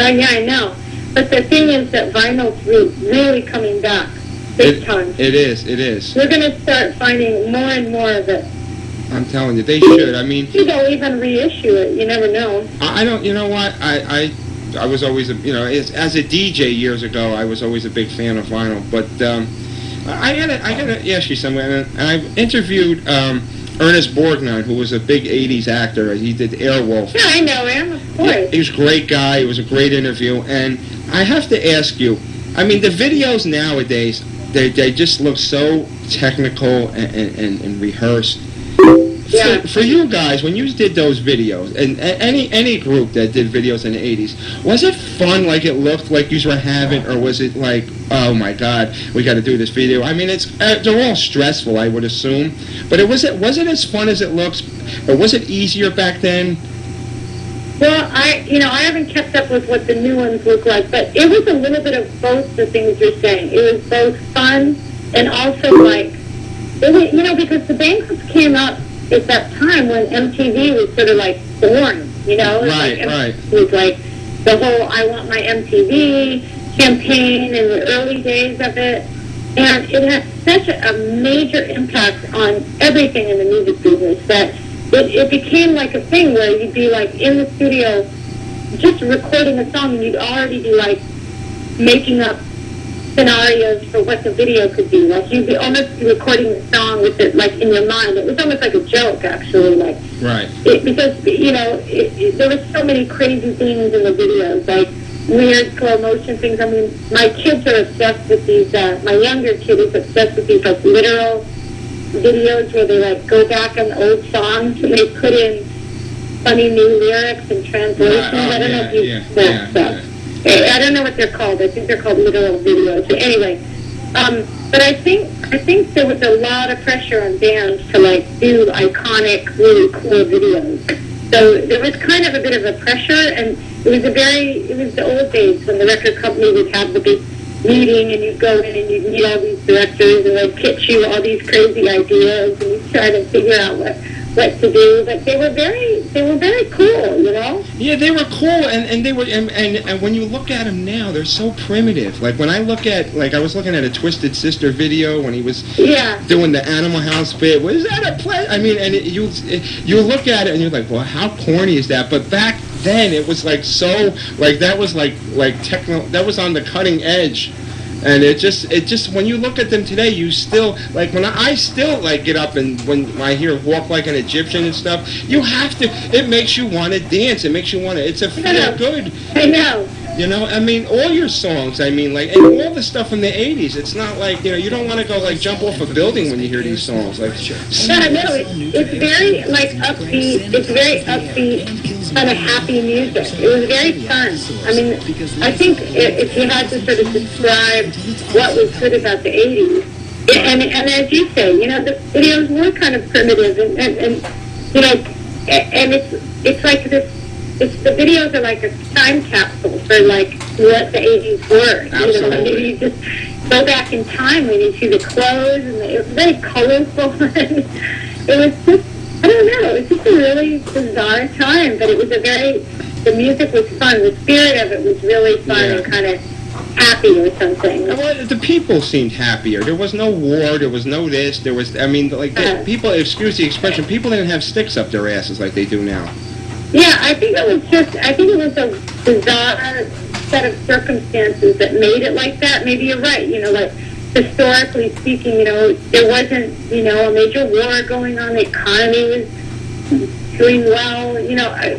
Yeah, I know. But the thing is that vinyl's really coming back big time. It is. We're going to start finding more and more of it. I'm telling you, they should. I mean, they'll even reissue it. You never know. I don't. You know what? I was always as a DJ years ago, I was always a big fan of vinyl. But I gotta ask you something. And I interviewed Ernest Borgnine, who was a big '80s actor. He did Airwolf. Yeah, I know him. Of course. He was a great guy. It was a great interview. And I have to ask you. I mean, the videos nowadays, they just look so technical and rehearsed. Yeah. For you guys, when you did those videos, and any group that did videos in the 80s, was it fun like it looked like you were having, or was it like, oh my God, we got to do this video? I mean, they're all stressful, I would assume, but was it as fun as it looks, or was it easier back then? Well, I haven't kept up with what the new ones look like, but it was a little bit of both the things you're saying. It was both fun and also like, because the Bangles came up at that time when MTV was sort of like born, Right. It was like the whole I Want My MTV campaign in the early days of it. And it had such a major impact on everything in the music business that it became like a thing where you'd be like in the studio just recording a song and you'd already be like making up scenarios for what the video could be. Like you'd be almost recording the song with it like in your mind. It was almost like a joke, actually. Like right. Because there were so many crazy things in the videos, like weird slow motion things. I mean, my kids are obsessed with these. My younger kid is obsessed with these like literal videos where they like go back on old songs and they put in funny new lyrics and translations. I don't know if you've seen that stuff. I don't know what they're called. I think they're called literal videos. But anyway, but I think there was a lot of pressure on bands to like do iconic, really cool videos. So there was kind of a bit of a pressure, and it was the old days when the record company would have the big meeting and you'd go in and you'd meet all these directors and they'd pitch you all these crazy ideas and you'd try to figure out what to do. But they were very cool, Yeah, they were cool, and they were, and when you look at them now, they're so primitive. Like when I look at, like I was looking at a Twisted Sister video when he was doing the Animal House bit. Was that a play? I mean, and you look at it and you're like, well, how corny is that? But back then it was like so, like that was like techno, that was on the cutting edge. And it just when you look at them today, you still like when I still like get up and when I hear Walk Like an Egyptian and stuff, you have to. It makes you want to dance. It makes you want to. It's a feel good. I know. I mean, all your songs. I mean, like, and all the stuff from the '80s. It's not like you don't want to go like jump off a building when you hear these songs. Like, it's very like upbeat. It's very upbeat, kind of happy music. It was very fun. I mean, I think if you had to sort of describe what was good about the '80s, and as you say, the videos were kind of primitive, and it's like this. The videos are like a time capsule for like what the '80s were. Absolutely. You just go back in time when you see the clothes, and it was very colorful. It was just, I don't know, it was just a really bizarre time, but it was the music was fun. The spirit of it was really fun and kind of happy or something. Well, the people seemed happier. There was no war. There was no this. There was, I mean, like people. Excuse the expression. People didn't have sticks up their asses like they do now. Yeah, I think it was a bizarre set of circumstances that made it like that. Maybe you're right. Like historically speaking, there wasn't, a major war going on. The economy was doing well.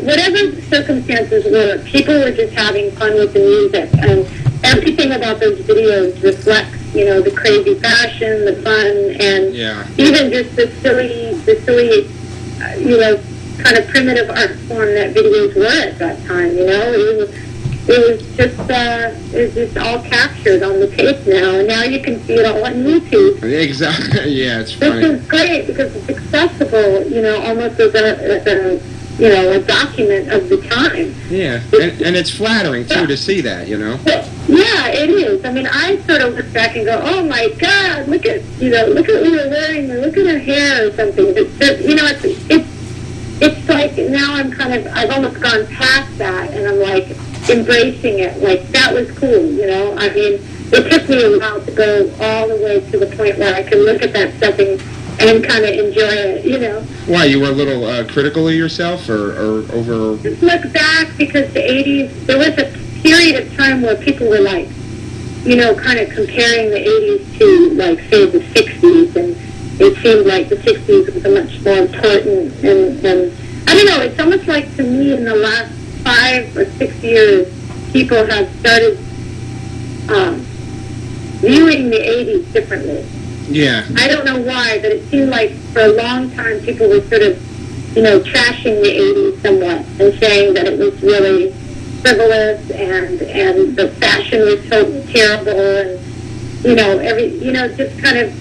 Whatever the circumstances were, people were just having fun with the music, and everything about those videos reflects, the crazy fashion, the fun, and even just the silly, kind of primitive art form that videos were at that time. It was just all captured on the tape now, and now you can see it all on YouTube. Exactly. Yeah, it's funny. This is great because it's accessible, almost as a document of the time. Yeah, and it's flattering too to see that, Yeah, it is. I mean, I sort of look back and go, oh my God, look at what we were wearing, or look at her hair or something. It's like now I've almost gone past that, and I'm like, embracing it. Like, that was cool, you know? I mean, it took me a while to go all the way to the point where I could look at that stuff and kind of enjoy it, you know? Why, you were a little critical of yourself or over... Just look back, because the 80s, there was a period of time where people were like, you know, kind of comparing the 80s to, like, say, the 60s, and it seemed like the 60s was much more important, and I don't know, it's almost like, to me, in the last 5 or 6 years, people have started viewing the 80s differently. Yeah. I don't know why, but it seemed like for a long time people were sort of, you know, trashing the 80s somewhat and saying that it was really frivolous and the fashion was so terrible, and, you know, just kind of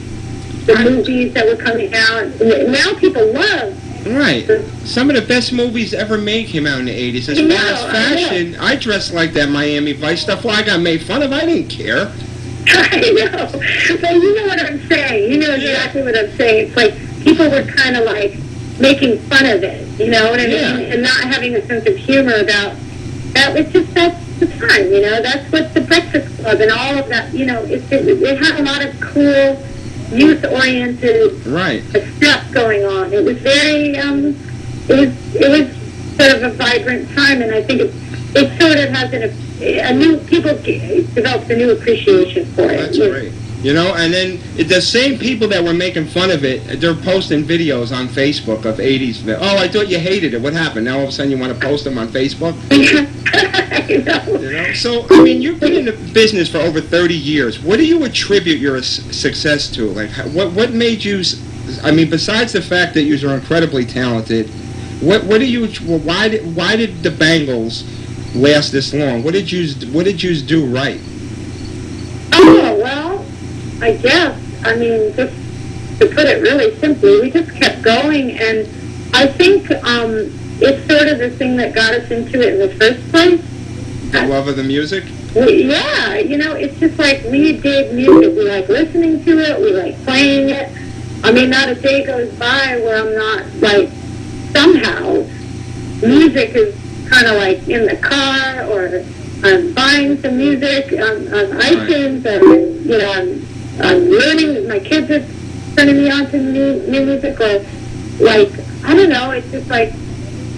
the movies that were coming out. Now people love. Right. Some of the best movies ever made came out in the 80s. As far as fashion, I dressed like that Miami Vice stuff. Well, I got made fun of. I didn't care. I know. But you know what I'm saying. You know exactly what I'm saying. It's like people were kind of like making fun of it, you know what I mean? And not having a sense of humor about that. It's just, that's the time, you know? That's what the Breakfast Club and all of that, you know, it had a lot of cool, youth-oriented stuff going on. It was very, it was sort of a vibrant time, and I think it sort of has people developed a new appreciation for it. That's great. You know, and then the same people that were making fun of it, they're posting videos on Facebook of 80s. Oh, I thought you hated it. What happened? Now all of a sudden you want to post them on Facebook? I know. You know? So, I mean, you've been in the business for over 30 years. What do you attribute your success to? Like, what made you, I mean, besides the fact that you are incredibly talented, why did the Bangles last this long? What did you do right? Oh, well, I guess, I mean, just to put it really simply, we just kept going, and I think it's sort of the thing that got us into it in the first place. The love of the music? Yeah, you know, it's just like we dig music. We like listening to it. We like playing it. I mean, not a day goes by where I'm not, like, somehow, music is kind of like in the car, or I'm buying some music on iTunes, or, you know, I'm learning. My kids are turning me on to new music, or, like, I don't know, it's just like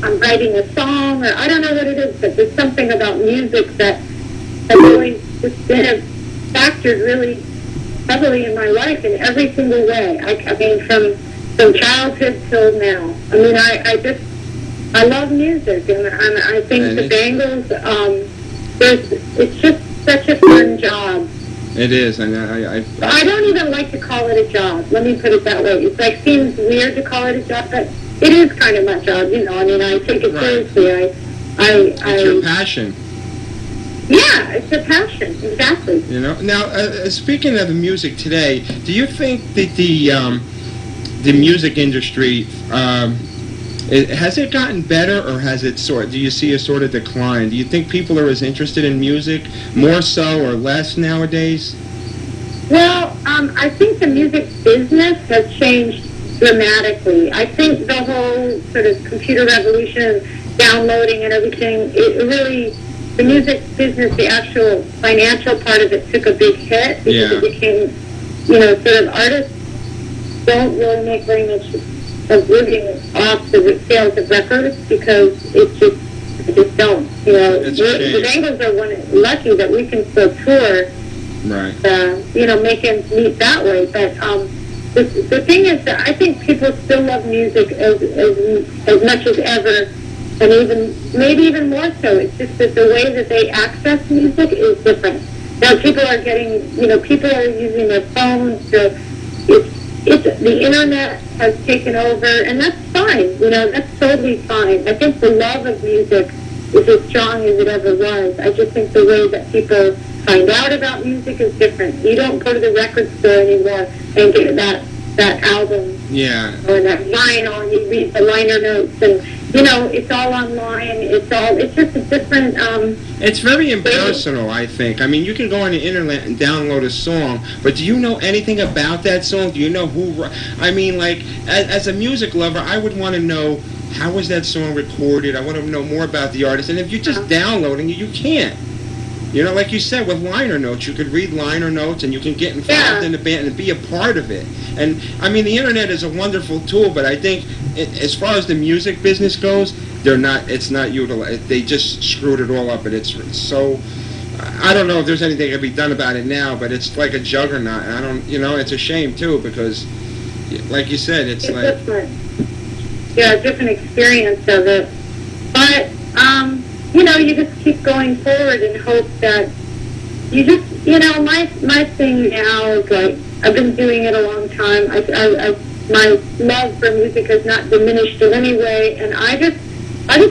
I'm writing a song, or I don't know what it is, but there's something about music that has always just been factored really heavily in my life in every single way. I mean, from childhood till now. I mean, I love music, and I think the Bangles, it's just such a fun job. It is, and I don't even like to call it a job. Let me put it that way. It's like, seems weird to call it a job, but it is kind of my job, you know. I mean, I take it seriously. It's your passion. Yeah, it's a passion, exactly. You know. Now, speaking of the music today, do you think that the music industry has it gotten better, or has it do you see a sort of decline? Do you think people are as interested in music more so or less nowadays? Well, I think the music business has changed dramatically. I think the whole sort of computer revolution, downloading and everything, the music business, the actual financial part of it took a big hit, because it became, you know, sort of artists don't really make very much of living off the sales of records, because they just don't. You know, the Bangles are lucky that we can still tour, right? You know, make ends meet that way. But the thing is that I think people still love music as much as ever, and maybe even more so. It's just that the way that they access music is different. Now people are people are using their phones. The internet has taken over, and that's fine. You know, that's totally fine. I think the love of music is as strong as it ever was. I just think the way that people find out about music is different. You don't go to the record store anymore and get that album, or that vinyl, and you read the liner notes, and you know, it's all online. It's just a different. It's very impersonal, I think. I mean, you can go on the internet and download a song, but do you know anything about that song? Do you know who? I mean, like, as a music lover, I would want to know how was that song recorded? I want to know more about the artist. And if you're just downloading it, you can't. You know, like you said, with liner notes, you could read liner notes and you can get involved in the band and be a part of it. And, I mean, the internet is a wonderful tool, but I think as far as the music business goes, it's not utilized. They just screwed it all up, and it's so... I don't know if there's anything that can be done about it now, but it's like a juggernaut. It's a shame, too, because, like you said, it's like... different. Yeah, a different experience of it. But, you just keep going forward and hope that you just, my thing now is like, I've been doing it a long time. My love for music has not diminished in any way, and I just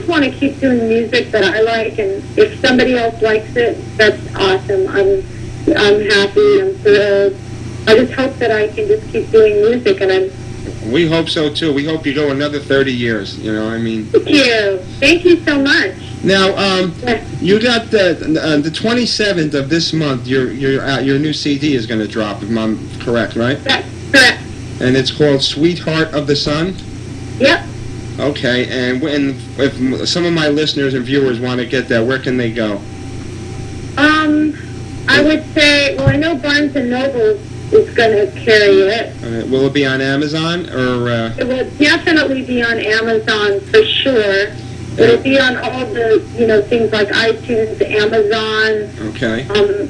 want to keep doing music that I like, and if somebody else likes it, that's awesome. I'm happy, I'm thrilled. I just hope that I can just keep doing music, and we hope so, too. We hope you go another 30 years, Thank you. Thank you so much. Now, you got the 27th of this month, your new CD is going to drop, if I'm correct, right? That's correct. And it's called Sweetheart of the Sun? Yep. Okay, and if some of my listeners and viewers want to get that, where can they go? I would say, I know Barnes & Noble is going to carry it. Will it be on Amazon, or...? It will definitely be on Amazon, for sure. It'll be on all the, things like iTunes, Amazon. Okay. And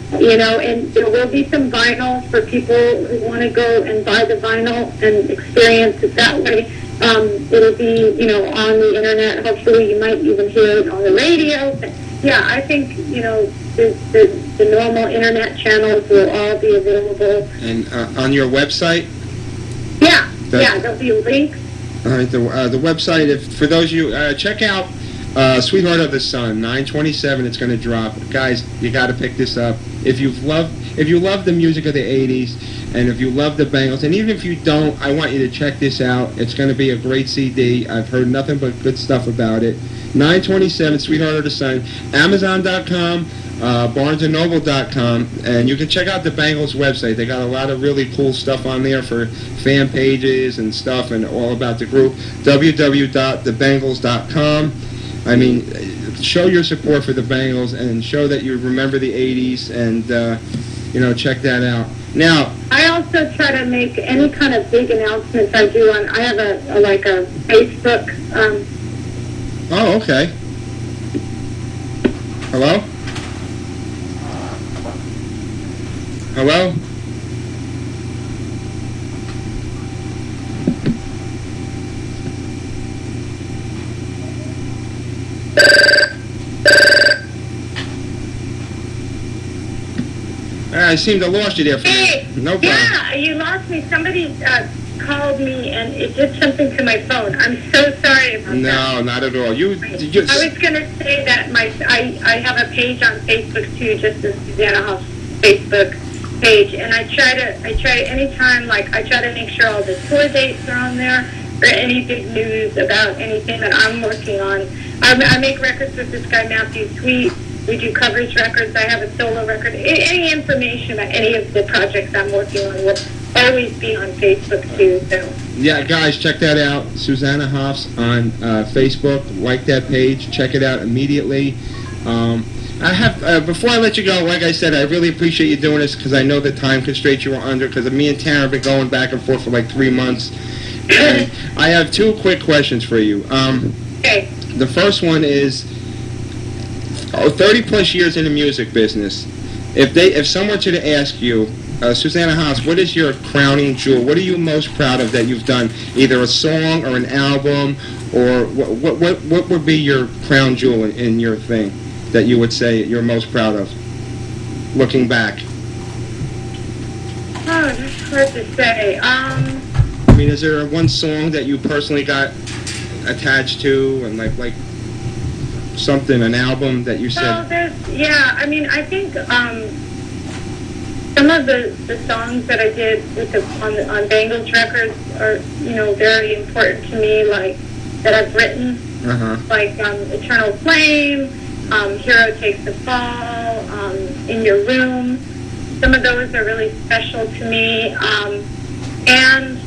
there will be some vinyl for people who want to go and buy the vinyl and experience it that way. It'll be, on the internet. Hopefully you might even hear it on the radio. But yeah, I think, the normal internet channels will all be available. And on your website? Yeah, there'll be links. All right, the website, for those of you, check out Sweetheart of the Sun, 9/27, it's going to drop. Guys, you got to pick this up. If you love the music of the 80s, and if you love the Bangles, and even if you don't, I want you to check this out. It's going to be a great CD. I've heard nothing but good stuff about it. 9/27, Sweetheart of the Sun, Amazon.com, BarnesandNoble.com, and you can check out the Bangles website. They got a lot of really cool stuff on there for fan pages and stuff, and all about the group. www.thebangles.com. I mean, show your support for the Bangles and show that you remember the 80s, and check that out. Now, I also try to make any kind of big announcements I do on. I have a Facebook. Oh, okay. Hello? Hello? I seem to have lost you there for a minute. No problem. Yeah, you lost me. Somebody called me and it did something to my phone. I'm so sorry about that. No, not at all. I was going to say that I have a page on Facebook too, just as Susanna Hoffs Facebook page, and I try to anytime, I try to make sure all the tour dates are on there, or any big news about anything that I'm working on. I make records with this guy Matthew Sweet. We do covers records. I have a solo record. Any information about any of the projects I'm working on will always be on Facebook too. So yeah, guys, check that out. Susanna Hoffs on Facebook. Like that page. Check it out immediately. I have before I let you go, like I said, I really appreciate you doing this because I know the time constraints you were under, because me and Tara have been going back and forth for like 3 months. And I have 2 quick questions for you. Okay. The first one is, 30 plus years in the music business. If someone were to ask you, Susanna Hoffs, what is your crowning jewel? What are you most proud of that you've done? Either a song or an album, or what would be your crown jewel in your thing that you would say you're most proud of, looking back? Oh, that's hard to say. I mean, is there one song that you personally got attached to, and like something, an album that you said? Well, I mean, I think some of the songs that I did with on Bangles records are, very important to me, like, that I've written, like Eternal Flame, Hero Takes the Fall, In Your Room. Some of those are really special to me. And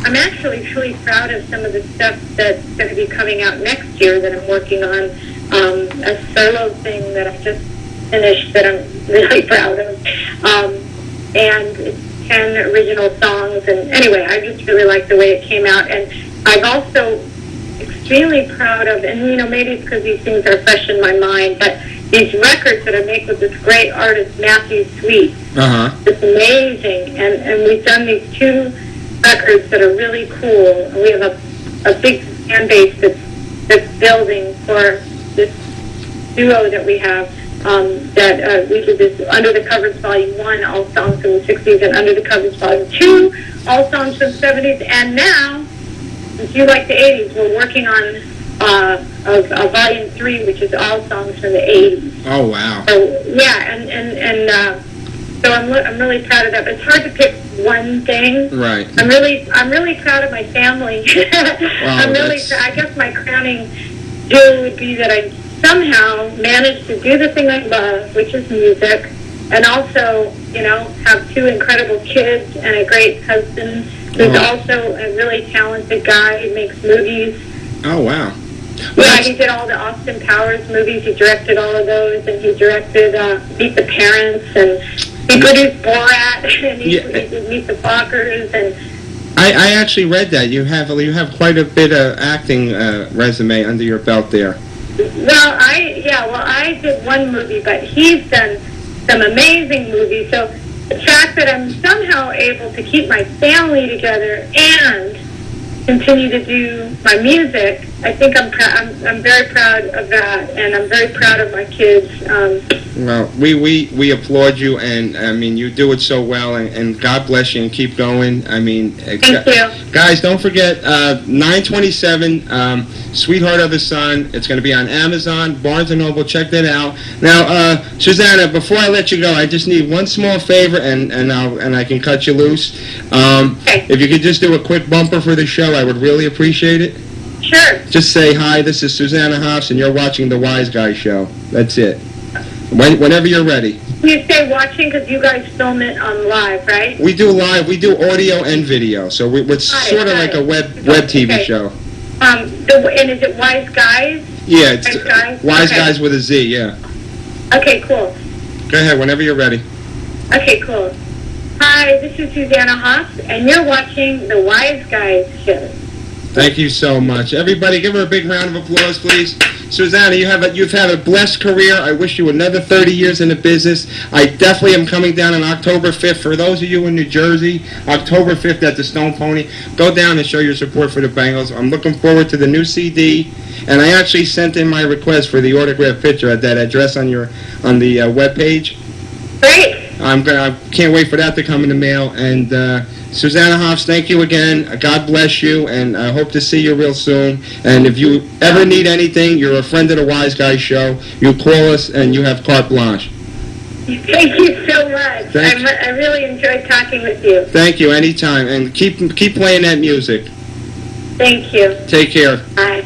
I'm actually really proud of some of the stuff that's going to be coming out next year that I'm working on. A solo thing that I just finished that I'm really proud of. And it's 10 original songs. And anyway, I just really like the way it came out. And I'm also extremely proud of, and maybe it's because these things are fresh in my mind, but these records that I make with this great artist, Matthew Sweet. It's amazing. And we've done these 2 records that are really cool. And we have a big fan base that's building for this duo that we have. That we did this Under the Covers Volume 1, all songs from the 60s, and Under the Covers Volume 2, all songs from the 70s. And now, if you like the 80s, we're working on a Volume 3, which is all songs from the 80s. Oh, wow. So, yeah, and so I'm really proud of that. But it's hard to pick one thing. Right. I'm really proud of my family. Wow, I guess my crowning jewel would be that I somehow managed to do the thing I love, which is music, and also, have 2 incredible kids and a great husband who's also a really talented guy who makes movies. Oh, wow. Yeah, he did all the Austin Powers movies. He directed all of those, and he directed Meet the Parents, and he produced Borat, and he did Meet the Fockers, and I actually read that. You have quite a bit of acting resume under your belt there. Well, I did one movie, but he's done some amazing movies. So the fact that I'm somehow able to keep my family together and continue to do my music, I think I'm very proud of that, and I'm very proud of my kids. Well, we applaud you, and I mean, you do it so well, and God bless you, and keep going. I mean, thank you. Guys, don't forget 9/27, Sweetheart of the Sun. It's going to be on Amazon, Barnes & Noble. Check that out. Now, Susanna, before I let you go, I just need one small favor, and I can cut you loose. Okay. If you could just do a quick bumper for the show, I would really appreciate it. Sure. Just say, hi, this is Susanna Hoffs, and you're watching the Wiseguyz show. That's it. Whenever you're ready. You say watching because you guys film it on live, right? We do live. We do audio and video. So it's sort of like a web TV show. And is it Wiseguyz? Yeah, it's Wiseguyz Okay. with a Z, yeah. Okay, cool. Go ahead, whenever you're ready. Okay, cool. Hi, this is Susanna Hoffs, and you're watching the Wiseguyz show. Thank you so much. Everybody, give her a big round of applause, please. Susanna, you've had a blessed career. I wish you another 30 years in the business. I definitely am coming down on October 5th. For those of you in New Jersey, October 5th at the Stone Pony, go down and show your support for the Bengals. I'm looking forward to the new CD, and I actually sent in my request for the autographed picture at that address on the webpage. Great. I can't wait for that to come in the mail. And Susanna Hoffs, thank you again. God bless you, and I hope to see you real soon. And if you ever need anything, you're a friend of the Wiseguyz show. You call us, and you have carte blanche. Thank you so much. I really enjoyed talking with you. Thank you. Anytime. And keep playing that music. Thank you. Take care. Bye.